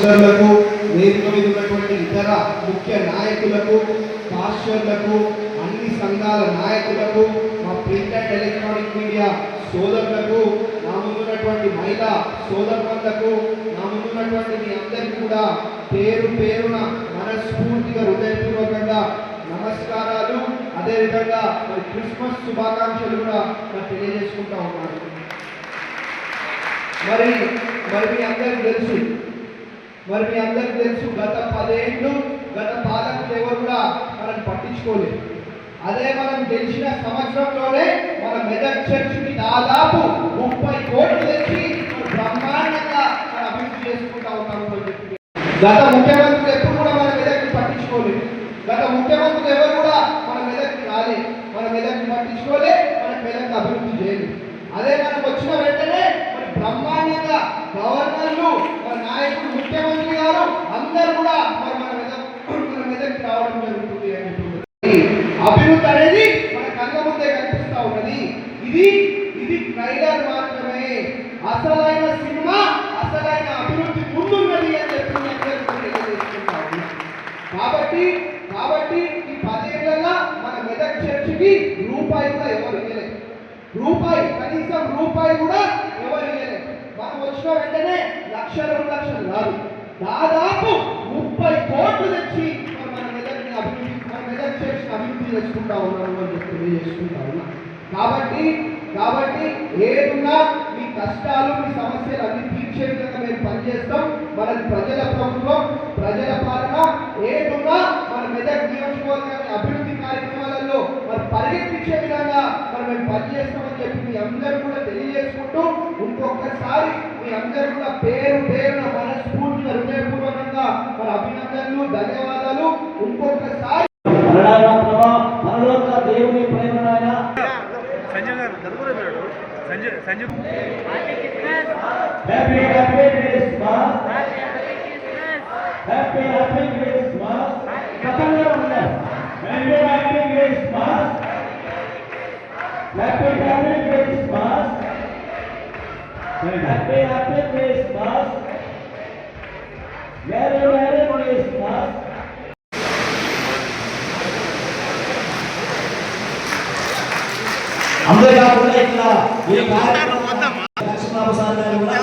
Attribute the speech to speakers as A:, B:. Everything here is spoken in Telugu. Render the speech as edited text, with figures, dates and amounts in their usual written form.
A: వేదిక మీద ఉన్నటువంటి ఇతర ముఖ్య నాయకులకు, పాస్టర్లకు, అన్ని సంఘాల నాయకులకు, మా ప్రింట్ అండ్ ఎలక్ట్రానిక్ మీడియా సోదరులకు, నా ముందున్నటువంటి మహిళా సోదరులకు, నా ముందున్నటువంటి మీ అందరికీ కూడా పేరు పేరున మనస్ఫూర్తిగా హృదయపూర్వకంగా నమస్కారాలు, అదేవిధంగా మరి క్రిస్మస్ శుభాకాంక్షలు కూడా తెలియజేసుకుంటా ఉన్నాను. మరి మీ అందరికీ తెలుసు గత 10 ఏళ్ళు గత పాలకులు ఎవరు కూడా మనం పట్టించుకోలేదు. అదే మనం గెలిచిన సంవత్సరంలోనే మన మెదక్ చర్చికి దాదాపు 30 కోట్లు తెచ్చి బ్రహ్మాండంగా అభివృద్ధి చేసుకుంటా ఉంటాము అని చెప్పి గత ముఖ్యమంత్రులు ఎప్పుడు కూడా మన మెదక్ని పట్టించుకోలేదు. గత ముఖ్యమంత్రులు ఎవరు కూడా మన మెదక్కి రాలేదు, మన మెదక్ని పట్టించుకోలే, మన మెదక్ని అభివృద్ధి చేయలేదు. అదే మనం వచ్చిన వెంటనే మరి బ్రహ్మాండంగా గవర్నర్లు, మన నాయకులు, ముఖ్యమంత్రి గారు అందరూ కూడా మరి మన మెదక్కి రావడం జరుగుతుంది అని చెప్పి అభివృద్ధి అనేది మన కళ్ళ ముందే కనిపిస్తా ఉన్నది. ఇది ట్రైలర్ మాత్రమే. అసలైన సినిమా, అసలైన అభివృద్ధి ముందున్నది అని చెప్పి కాబట్టి ఈ 10 ఏళ్ళగా మన మెదక్ చర్చికి రూపాయి కూడా ఎవరు ఇవ్వలేదు. కనీసం రూపాయి కూడా ఎవరు ఇవ్వలేదు. మనం వచ్చిన వెంటనే లక్షలు కాదు, దాదాపు 30 కోట్లు తెచ్చి మన మెదక్ని అభివృద్ధి చేసుకుంటా ఉన్నాము అని చెప్పి తెలియజేసుకుంటా ఉన్నాం. కాబట్టి ఏదున్నా మీ కష్టాలు, మీ సమస్యలు అన్ని తీర్చే విధంగా మేము పనిచేస్తాం. మనది ప్రజల ప్రభుత్వం, ప్రజల పాలన. ఏదున్నా మన మెదక్ నియోజకవర్గాన్ని అభివృద్ధి కార్యక్రమాలలో మరి పరిగెత్తించే విధంగా మరి మేము పనిచేస్తామని చెప్పి మీ అందరూ కూడా తెలియజేసుకుంటూ ఇంకొకసారి మీ అందరూ కూడా పేరున మనస్ఫూర్తిగా హృదయపూర్వకంగా మరి అభినందనలు, ధన్యవాదాలు. ఇంకొకసారి
B: దేవుని ప్రేమ
C: Sanjay
B: happy Christmas, happy Christmas, happy Christmas, happy Christmas, happy Christmas, merry Christmas. అంతేకాకుండా ఇక్కడ ఈ కార్యక్రమం లక్ష్మణప్రసాద్ గారు కూడా